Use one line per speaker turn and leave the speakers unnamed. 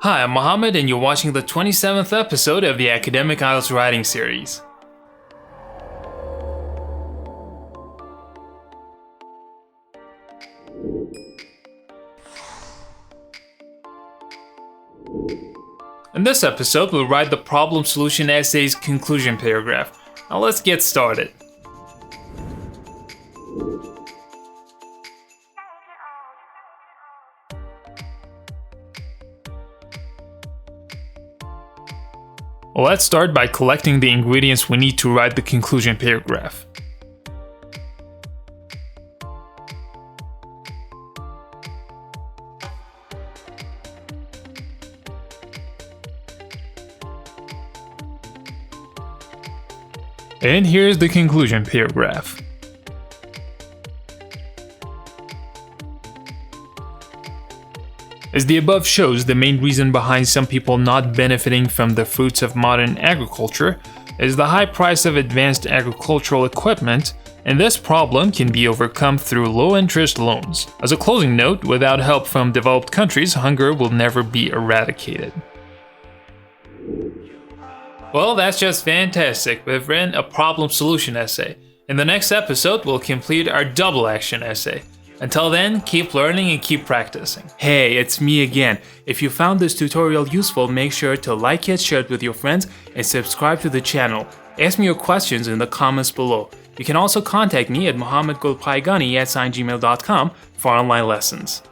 Hi, I'm Mohammed and you're watching the 27th episode of the Academic IELTS Writing Series. In this episode, we'll write the problem solution essay's conclusion paragraph. Now let's get started. Let's start by collecting the ingredients we need to write the conclusion paragraph. And here's the conclusion paragraph. As the above shows, the main reason behind some people not benefiting from the fruits of modern agriculture is the high price of advanced agricultural equipment, and this problem can be overcome through low-interest loans. As a closing note, without help from developed countries, hunger will never be eradicated. Well, that's just fantastic. We've written a problem solution essay. In the next episode, we'll complete our double action essay. Until then, keep learning and keep practicing. Hey, it's me again. If you found this tutorial useful, make sure to like it, share it with your friends, and subscribe to the channel. Ask me your questions in the comments below. You can also contact me at mohammedgulpaigani@gmail.com for online lessons.